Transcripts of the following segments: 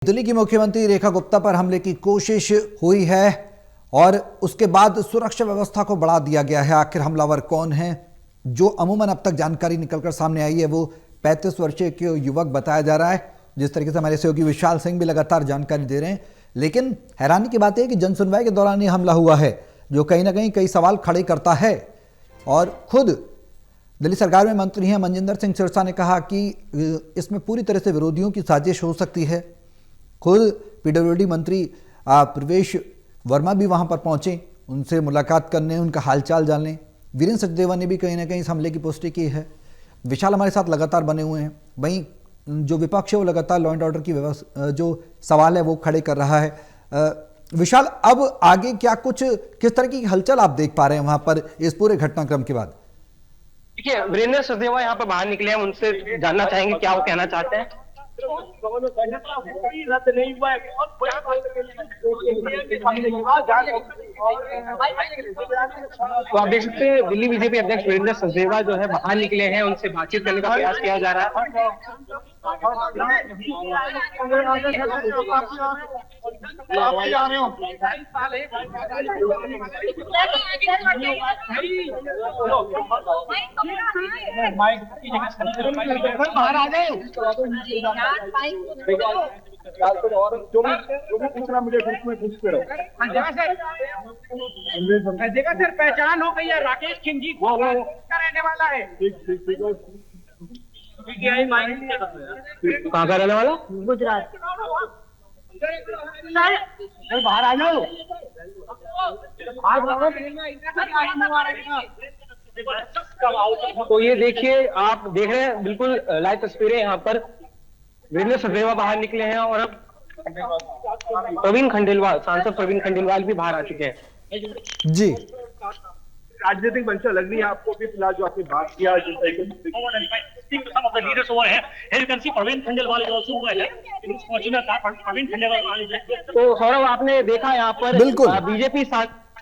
दिल्ली की मुख्यमंत्री रेखा गुप्ता पर हमले की कोशिश हुई है और उसके बाद सुरक्षा व्यवस्था को बढ़ा दिया गया है। आखिर हमलावर कौन है? जो अमूमन अब तक जानकारी निकलकर सामने आई है वो 35 वर्षीय के युवक बताया जा रहा है। जिस तरीके से हमारे सहयोगी विशाल सिंह भी लगातार जानकारी दे रहे हैं, लेकिन हैरानी की बात है कि जन सुनवाई के दौरान ये हमला हुआ है, जो कहीं ना कहीं कई सवाल खड़े करता है। और खुद दिल्ली सरकार में मंत्री हैं मनजिंदर सिंह सिरसा ने कहा कि इसमें पूरी तरह से विरोधियों की साजिश हो सकती है। खुद पीडब्ल्यूडी मंत्री प्रवेश वर्मा भी वहां पर पहुंचे, उनसे मुलाकात करने, उनका हालचाल जानने। वीरेंद्र सचदेवा ने भी कहीं ना कहीं इस हमले की पुष्टि की है। विशाल हमारे साथ लगातार बने हुए हैं। वहीं जो विपक्ष है वो लगातार लॉ एंड ऑर्डर की व्यवस्था जो सवाल है वो खड़े कर रहा है। विशाल, अब आगे क्या कुछ किस तरह की हलचल आप देख पा रहे हैं वहां पर इस पूरे घटनाक्रम के बाद? देखिए, वीरेंद्र सचदेवा यहाँ पर बाहर निकले हैं, उनसे जानना चाहेंगे क्या वो कहना चाहते हैं। रद्द नहीं हुआ है। तो आप देख सकते हैं दिल्ली बीजेपी अध्यक्ष वीरेंद्र सचदेवा जो है बाहर निकले हैं, उनसे बातचीत करने का प्रयास किया जा रहा है। बाहर आ जाए और जो भी पूछना मुझे पूछ पे रहो। जगह सर पहचान हो गई है, राकेश खिंजी का रहने वाला है। कहाँ का रहने वाला? गुजरात। सर बाहर आ जाओ। तो ये देखिए, आप देख रहे हैं बिल्कुल लाइव तस्वीरें यहाँ पर। वीरेंद्र सचदेवा बाहर निकले हैं और अब प्रवीण खंडेलवाल, सांसद प्रवीण खंडेलवाल भी बाहर आ चुके हैं। जी, राजनीतिक मंशा लग रही है आपको भी फिलहाल जो आपने बात किया। तो सौरभ, आपने देखा यहाँ पर बिल्कुल बीजेपी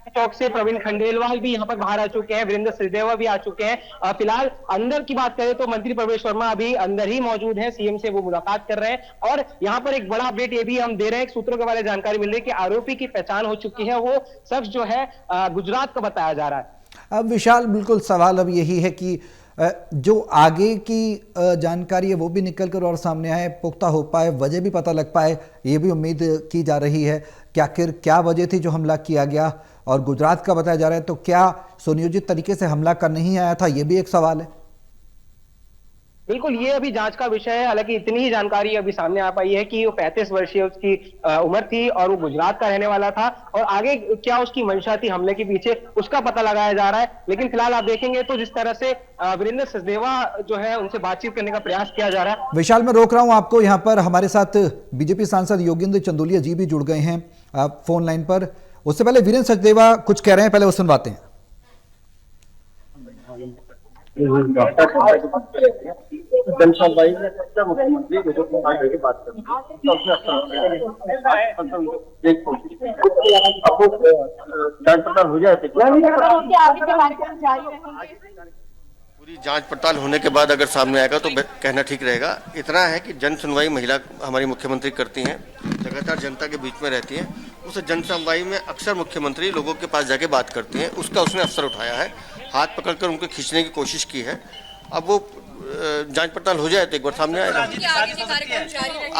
चौक से प्रवीण खंडेलवाल भी यहाँ पर बाहर आ चुके हैं, वीरेंद्र सचदेवा भी आ चुके हैं। फिलहाल अंदर की बात करें तो मंत्री प्रवेश वर्मा अभी अंदर ही मौजूद हैं, सीएम से वो मुलाकात कर रहे हैं। और यहाँ पर एक बड़ा अपडेट ये भी हम दे रहे हैं, सूत्रों के बारे में जानकारी मिल रही है कि आरोपी की पहचान हो चुकी है। वो शख्स जो है गुजरात का बताया जा रहा है। अब विशाल, बिल्कुल सवाल अब यही है कि जो आगे की जानकारी है वो भी निकल कर और सामने आए, पुख्ता हो पाए, वजह भी पता लग पाए, ये भी उम्मीद की जा रही है कि आखिर क्या वजह थी जो हमला किया गया। और गुजरात का बताया जा रहा है, तो क्या सुनियोजित तरीके से हमला कर नहीं आया था, ये भी एक सवाल है। बिल्कुल, ये अभी जांच का विषय है। हालांकि इतनी ही जानकारी अभी सामने आ पाई है कि वो 35 वर्षीय उसकी उम्र थी और वो गुजरात का रहने वाला था। और आगे क्या उसकी मंशा थी हमले के पीछे, उसका पता लगाया जा रहा है। लेकिन फिलहाल आप देखेंगे तो जिस तरह से वीरेंद्र सचदेवा जो है उनसे बातचीत करने का प्रयास किया जा रहा है। विशाल, मैं रोक रहा हूं आपको यहाँ पर। हमारे साथ बीजेपी सांसद योगेंद्र चंदोलिया जी भी जुड़ गए हैं फोन लाइन पर। उससे पहले वीरेंद्र सचदेवा कुछ कह रहे हैं, पहले वो सुनवाते हैं। पूरी जांच पड़ताल होने के बाद अगर सामने आएगा तो कहना ठीक रहेगा। इतना है कि जन सुनवाई महिला हमारी मुख्यमंत्री करती हैं, लगातार जनता के बीच में रहती हैं। उस जन सुनवाई में अक्सर मुख्यमंत्री लोगों के पास जाके बात करती हैं, उसका उसने अवसर उठाया है, हाथ पकड़कर उनको खींचने की कोशिश की है। अब वो जांच पड़ताल हो जाए तो एक बार सामने आएगा।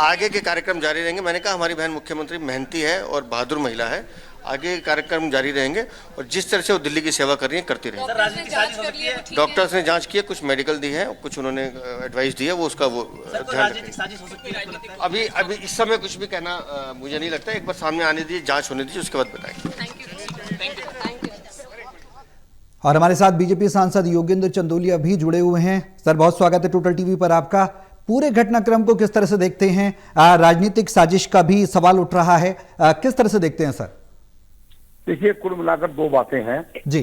आगे के कार्यक्रम जारी रहेंगे। मैंने कहा हमारी बहन मुख्यमंत्री मेहनती है और बहादुर महिला है, आगे कार्यक्रम जारी रहेंगे और जिस तरह से वो दिल्ली की सेवा कर रही है करती रहेंगी। डॉक्टर्स ने जांच की है, कुछ मेडिकल दी है, कुछ उन्होंने एडवाइस दी है, वो उसका वो ध्यान रखेंगे। अभी इस समय कुछ भी कहना मुझे नहीं लगता। एक बार सामने आने दीजिए, जांच होने दीजिए, उसके बाद बताएंगे। और हमारे साथ बीजेपी सांसद योगेंद्र चंदोलिया भी जुड़े हुए हैं। सर, बहुत स्वागत है टोटल टीवी पर आपका। पूरे घटनाक्रम को किस तरह से देखते हैं? राजनीतिक साजिश का भी सवाल उठ रहा है, किस तरह से देखते हैं सर? देखिए, कुल मिलाकर दो बातें हैं जी।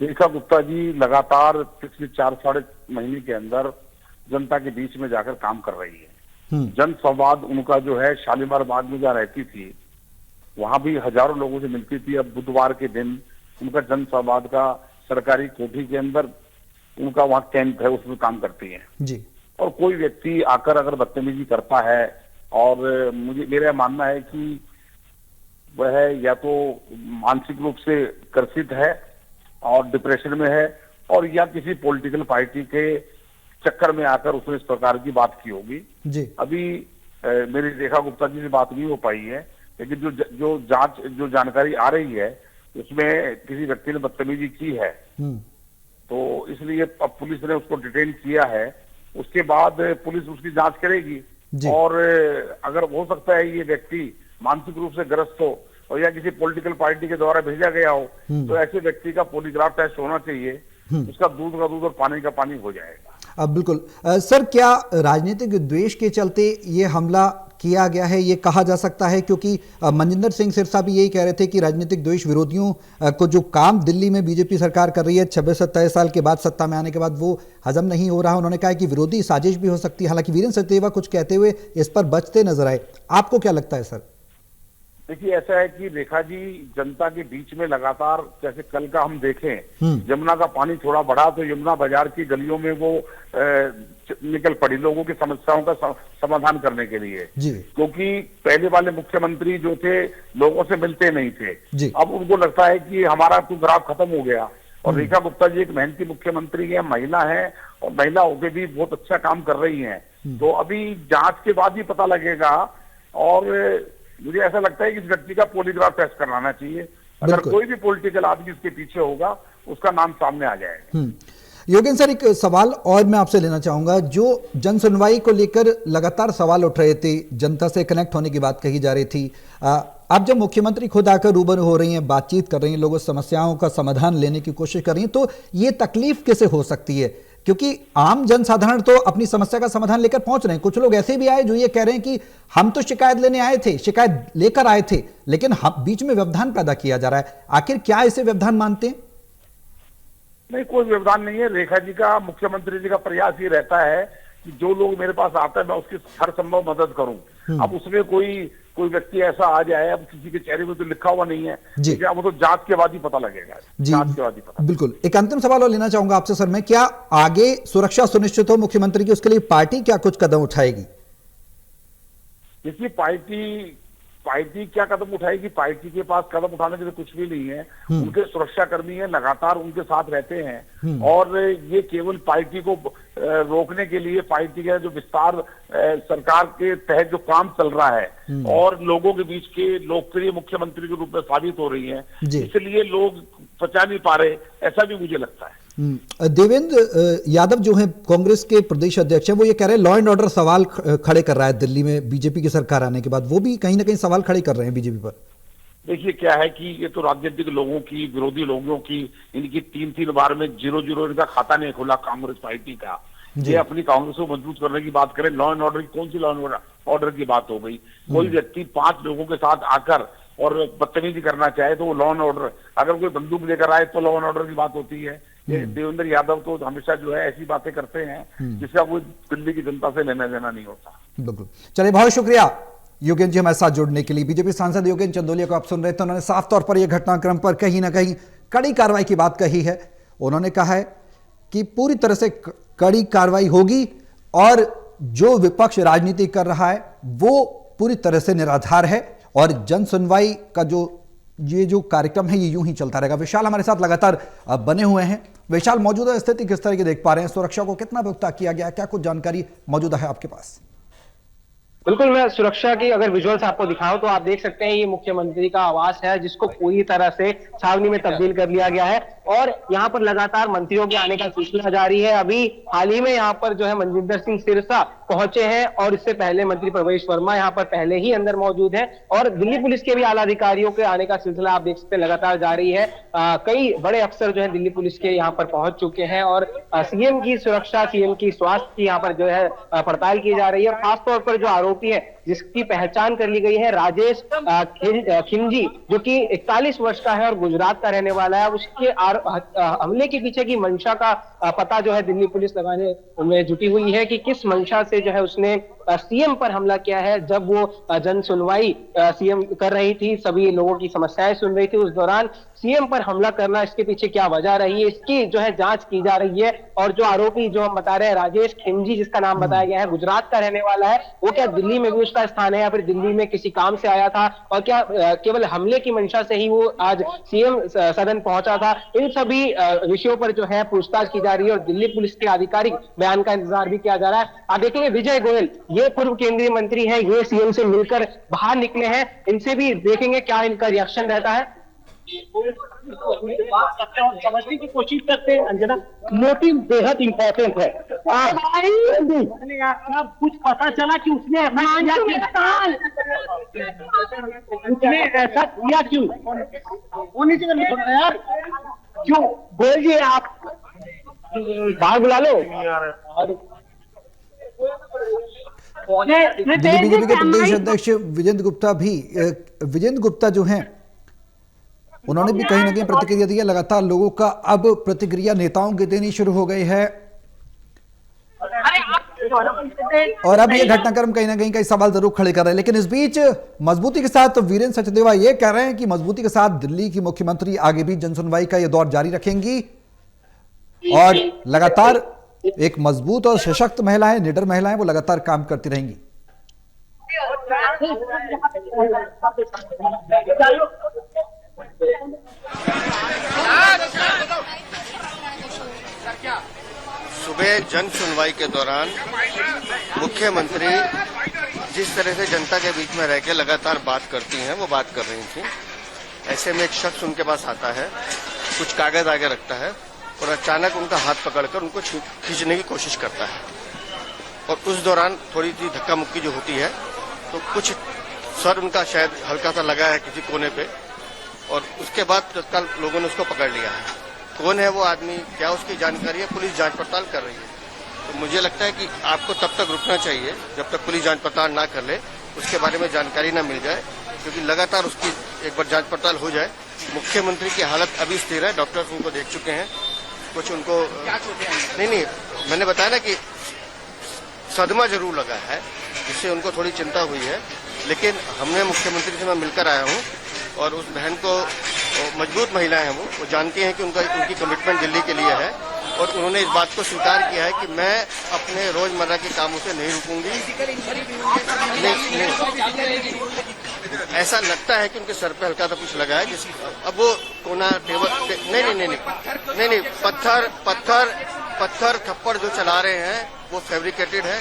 रेखा गुप्ता जी लगातार पिछले 4 साढ़े महीने के अंदर जनता के बीच में जाकर काम कर रही है। जन संवाद उनका जो है शालीमार बाग में जहाँ रहती थी वहां भी हजारों लोगों से मिलती थी। अब बुधवार के दिन उनका जन संवाद का सरकारी कोठी के अंदर उनका वहाँ कैंप है, उसमें काम करती है जी। और कोई व्यक्ति आकर अगर बदतमीजी करता है और मुझे मेरा मानना है कि वह या तो मानसिक रूप से ग्रसित है और डिप्रेशन में है, और या किसी पॉलिटिकल पार्टी के चक्कर में आकर उसने इस प्रकार की बात की होगी जी। अभी मेरी रेखा गुप्ता जी से बात नहीं हो पाई है, लेकिन जो जानकारी आ रही है उसमें किसी व्यक्ति ने बदतमीजी की है, तो इसलिए अब पुलिस ने उसको डिटेन किया है। उसके बाद पुलिस उसकी जांच करेगी, और अगर हो सकता है ये व्यक्ति मानसिक रूप से ग्रस्त हो और या किसी पॉलिटिकल पार्टी के द्वारा भेजा गया हो, तो ऐसे व्यक्ति का पॉलीग्राफ टेस्ट होना चाहिए, उसका दूध का दूध और पानी का पानी हो जाएगा। अब बिल्कुल सर, क्या राजनीतिक द्वेष के चलते ये हमला किया गया है, ये कहा जा सकता है? क्योंकि मनजिंदर सिंह सिरसा भी यही कह रहे थे कि राजनीतिक द्वेष विरोधियों को जो काम दिल्ली में बीजेपी सरकार कर रही है 26-27 साल के बाद सत्ता में आने के बाद, वो हजम नहीं हो रहा। उन्होंने कहा कि विरोधी साजिश भी हो सकती है। हालांकि वीरेंद्र सचदेवा कुछ कहते हुए इस पर बचते नजर आए। आपको क्या लगता है सर? देखिए, ऐसा है कि रेखा जी, जनता के बीच में लगातार, जैसे कल का हम देखें, यमुना का पानी थोड़ा बढ़ा तो यमुना बाजार की गलियों में वो निकल पड़ी लोगों की समस्याओं का समाधान करने के लिए, क्योंकि पहले वाले मुख्यमंत्री जो थे लोगों से मिलते नहीं थे। अब उनको लगता है कि हमारा तो ग्राफ खत्म हो गया। और रेखा गुप्ता जी एक मेहनती मुख्यमंत्री है, महिला है, और महिला होकर भी बहुत अच्छा काम कर रही है। तो अभी जांच के बाद ही पता लगेगा, और मुझे ऐसा लगता है कि इस व्यक्ति का पॉलीग्राफ टेस्ट करवाना चाहिए। अगर कोई भी पॉलिटिकल आदमी इसके पीछे होगा, उसका नाम सामने आ जाएगा। योगेंद्र सर, एक सवाल और मैं आपसे लेना चाहूंगा। जो जन सुनवाई को लेकर लगातार सवाल उठ रहे थे, जनता से कनेक्ट होने की बात कही जा रही थी, अब जब मुख्यमंत्री खुद आकर रूबरू हो रही हैं, बातचीत कर रही हैं, लोगों समस्याओं का समाधान लेने की कोशिश कर रही हैं, तो ये तकलीफ कैसे हो सकती है? क्योंकि आम जनसाधारण तो अपनी समस्या का समाधान लेकर पहुंच रहे हैं। कुछ लोग ऐसे भी आए जो ये कह रहे हैं कि हम तो शिकायत लेने आए थे, शिकायत लेकर आए थे, लेकिन हम बीच में व्यवधान पैदा किया जा रहा है। आखिर क्या इसे व्यवधान मानते हैं? नहीं, कोई व्यवधान नहीं है। रेखा जी का, मुख्यमंत्री जी का प्रयास ये रहता है कि जो लोग मेरे पास आते हैं मैं उसकी हर संभव मदद करूं। अब उसमें कोई व्यक्ति ऐसा आ जाए, अब किसी के चेहरे में तो लिखा हुआ नहीं है, लेकिन अब वो तो जांच के बाद ही पता लगेगा। जांच के बाद ही पता। बिल्कुल। एक अंतिम सवाल और लेना चाहूंगा आपसे सर मैं, क्या आगे सुरक्षा सुनिश्चित हो मुख्यमंत्री की, उसके लिए पार्टी क्या कुछ कदम उठाएगी? देखिए, पार्टी क्या कदम उठाएगी? पार्टी के पास कदम उठाने के लिए कुछ भी नहीं है। उनके सुरक्षाकर्मी हैं, लगातार उनके साथ रहते हैं, और ये केवल पार्टी को रोकने के लिए, पार्टी का जो विस्तार सरकार के तहत जो काम चल रहा है और लोगों के बीच के लोकप्रिय मुख्यमंत्री के रूप में साबित हो रही है, इसलिए लोग पचा नहीं पा रहे, ऐसा भी मुझे लगता है। देवेंद्र यादव जो हैं कांग्रेस के प्रदेश अध्यक्ष हैं, वो ये कह रहे हैं लॉ एंड ऑर्डर सवाल खड़े कर रहा है दिल्ली में बीजेपी की सरकार आने के बाद। वो भी कहीं ना कहीं सवाल खड़े कर रहे हैं बीजेपी पर। देखिए, क्या है कि ये तो राजनीतिक लोगों की, विरोधी लोगों की, इनकी 3-3 बार में 0-0 इनका खाता नहीं खुला कांग्रेस पार्टी का। ये अपनी कांग्रेस को मजबूत करने की बात करें, लॉ एंड ऑर्डर की कौन सी लॉ एंड ऑर्डर की बात हो गई? कोई व्यक्ति 5 लोगों के साथ आकर और बदतमीजी करना चाहे तो वो लॉ एंड ऑर्डर, अगर कोई बंदूक लेकर आए तो लॉ एंड ऑर्डर की बात होती है। ये देवेंद्र यादव तो हमेशा जो है ऐसी बातें करते हैं जिसका कोई दिल्ली की जनता से लेना देना नहीं होता। बिल्कुल। चलिए, बहुत शुक्रिया योगेंद्र जी हमारे साथ जुड़ने के लिए। बीजेपी सांसद योगेंद्र चंदोलिया को आप सुन रहे थे। उन्होंने साफ तौर पर यह घटनाक्रम पर कहीं ना कहीं कड़ी कार्रवाई की बात कही है। उन्होंने कहा है कि पूरी तरह से कड़ी कार्रवाई होगी, और जो विपक्ष राजनीति कर रहा है वो पूरी तरह से निराधार है, और जन सुनवाई का ये जो कार्यक्रम है ये यूं ही चलता रहेगा। विशाल हमारे साथ लगातार बने हुए हैं। विशाल, मौजूदा स्थिति किस तरह की देख पा रहे हैं? सुरक्षा को कितना पुख्ता किया गया है? क्या कुछ जानकारी मौजूदा है आपके पास? बिल्कुल, मैं सुरक्षा की अगर विजुअल्स आपको दिखाऊं तो आप देख सकते हैं ये मुख्यमंत्री का आवास है, जिसको पूरी तरह से छावनी में तब्दील कर लिया गया है, और यहाँ पर लगातार मंत्रियों के आने का सिलसिला जारी है। अभी हाल ही में यहाँ पर जो है मनजिंदर सिंह सिरसा पहुंचे हैं, और इससे पहले मंत्री प्रवेश वर्मा यहाँ पर पहले ही अंदर मौजूद है, और दिल्ली पुलिस के भी आला अधिकारियों के आने का सिलसिला आप देख सकते हैं लगातार जारी है। कई बड़े अफसर जो है दिल्ली पुलिस के यहाँ पर पहुंच चुके हैं, और सीएम की सुरक्षा, सीएम की स्वास्थ्य की यहाँ पर जो है पड़ताल की जा रही है। खासतौर पर जो आरोपी है जिसकी पहचान कर ली गई है, राजेश खिमजी, जो कि 41 वर्ष का है और गुजरात का रहने वाला है, उसके हमले के पीछे की मंशा का पता जो है दिल्ली पुलिस लगाने में जुटी हुई है कि किस मंशा से जो है उसने सीएम पर हमला किया है। जब वो जन सुनवाई सीएम कर रही थी, सभी लोगों की समस्याएं सुन रही थी, उस दौरान सीएम पर हमला करना, इसके पीछे क्या वजह रही है, इसकी जो है जांच की जा रही है। और जो आरोपी जो हम बता रहे हैं राजेश खिमजी, जिसका नाम बताया गया है, गुजरात का रहने वाला है, वो क्या दिल्ली में भी उसका स्थान है या फिर दिल्ली में किसी काम से आया था, और क्या केवल हमले की मंशा से ही वो आज सीएम सदन पहुंचा था, इन सभी विषयों पर जो है पूछताछ की जा रही है और दिल्ली पुलिस के आधिकारिक बयान का इंतजार भी किया जा रहा है। आप देखेंगे विजय गोयल, ये पूर्व केंद्रीय मंत्री है, ये सीएम से मिलकर बाहर निकले हैं, इनसे भी देखेंगे क्या इनका रिएक्शन रहता है। बात करते हैं और समझने की कोशिश करते हैं। अंजना, मोटिव बेहद इंपॉर्टेंट है। अब कुछ पता चला कि उसने ऐसा किया क्यों? होने से नहीं पता यार, क्यों? बोलिए, आप बाहर बुला लो। दिल्ली बीजेपी के प्रदेश अध्यक्ष विजेंद्र गुप्ता जो हैं, उन्होंने भी कहीं ना कहीं प्रतिक्रिया दी है। लगातार लोगों का अब प्रतिक्रिया नेताओं की देनी शुरू हो गई है और अब ये घटनाक्रम कहीं ना कहीं सवाल जरूर खड़े कर रहे हैं। लेकिन इस बीच मजबूती के साथ वीरेंद्र सचदेवा ये कह रहे हैं कि मजबूती के साथ दिल्ली की मुख्यमंत्री आगे भी जनसुनवाई का ये दौर जारी रखेंगी और लगातार एक मजबूत और सशक्त महिलाएं, निडर महिलाएं, वो लगातार काम करती रहेंगी। सुबह जन सुनवाई के दौरान मुख्यमंत्री जिस तरह से जनता के बीच में रह के लगातार बात करती हैं, वो बात कर रही थी। ऐसे में एक शख्स उनके पास आता है, कुछ कागज आगे रखता है और अचानक उनका हाथ पकड़कर उनको खींचने की कोशिश करता है। और उस दौरान थोड़ी सी धक्का मुक्की जो होती है, तो कुछ सर उनका शायद हल्का सा लगा है किसी कोने पे, और उसके बाद तत्काल लोगों ने उसको पकड़ लिया है। कौन है वो आदमी, क्या उसकी जानकारी है, पुलिस जांच पड़ताल कर रही है। तो मुझे लगता है कि आपको तब तक रुकना चाहिए जब तक पुलिस जांच पड़ताल ना कर ले, उसके बारे में जानकारी ना मिल जाए, क्योंकि लगातार उसकी एक बार जांच पड़ताल हो जाए। मुख्यमंत्री की हालत अभी स्थिर है, डॉक्टर्स उनको देख चुके हैं, कुछ उनको नहीं, मैंने बताया ना कि सदमा जरूर लगा है, जिससे उनको थोड़ी चिंता हुई है। लेकिन हमने मुख्यमंत्री से मैं मिलकर आया हूँ और उस बहन को, मजबूत महिलाएं हैं, वो जानती हैं कि उनकी कमिटमेंट दिल्ली के लिए है और उन्होंने इस बात को स्वीकार किया है कि मैं अपने रोजमर्रा के कामों से नहीं रुकूंगी। नहीं, ऐसा लगता है कि उनके सर पे हल्का सा कुछ लगा है, अब वो कोना टेबल नहीं, पत्थर थप्पड़ जो चला रहे हैं वो फैब्रिकेटेड है,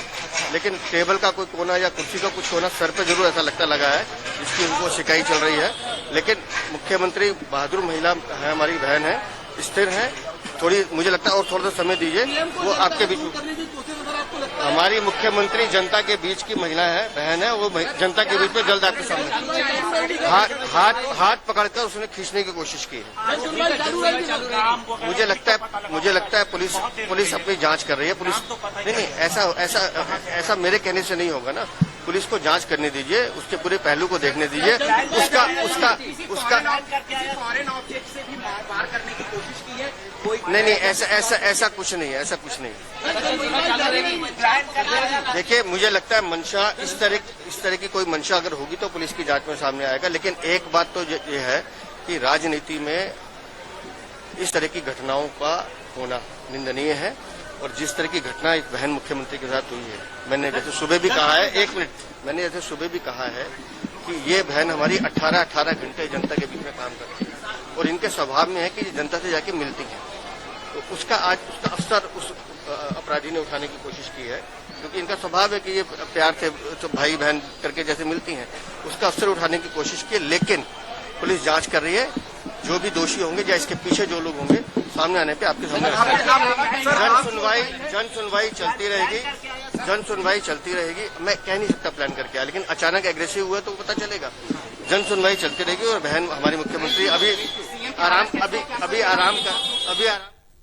लेकिन टेबल का कोई कोना या कुर्सी का कुछ कोना सर पे जरूर ऐसा लगता लगा है, जिसकी उनको शिकायत चल रही है। लेकिन मुख्यमंत्री बहादुर महिला है, हमारी बहन है, स्थिर है, थोड़ी मुझे लगता है और थोड़ा सा समय दीजिए, वो आपके बीच में। हमारी मुख्यमंत्री जनता के बीच की महिला है, बहन है, वो जनता के बीच में जल्द आपके सामने हाथ पकड़कर उसने खींचने की कोशिश की है। मुझे लगता है पुलिस अपनी जांच कर रही है। पुलिस नहीं, ऐसा मेरे कहने से नहीं होगा ना। पुलिस को जांच करने दीजिए, उसके पूरे पहलू को देखने दीजिए। उसका नहीं, ऐसा कुछ नहीं। देखिए, मुझे लगता है मंशा इस तरह की कोई मंशा अगर होगी तो पुलिस की जांच में सामने आएगा। लेकिन एक बात तो ये है कि राजनीति में इस तरह की घटनाओं का होना निंदनीय है, और जिस तरह की घटना इस बहन मुख्यमंत्री के साथ हुई है, मैंने जैसे सुबह भी कहा है, मैंने जैसे सुबह भी कहा है कि ये बहन हमारी 18 घंटे जनता के बीच में काम करती है और इनके स्वभाव में है कि ये जनता से जाके मिलती है। तो उसका अवसर उस अपराधी ने उठाने की कोशिश की है, क्योंकि इनका स्वभाव है कि ये प्यार से तो भाई बहन करके जैसे मिलती हैं, उसका अवसर उठाने की कोशिश की। लेकिन पुलिस जांच कर रही है, जो भी दोषी होंगे या इसके पीछे जो लोग होंगे सामने आने पे आपके सामने जन सुनवाई चलती रहेगी। मैं कह नहीं सकता प्लान करके आया, लेकिन अचानक एग्रेसिव हुआ तो पता चलेगा। जन सुनवाई चलती रहेगी और बहन हमारी मुख्यमंत्री अभी आराम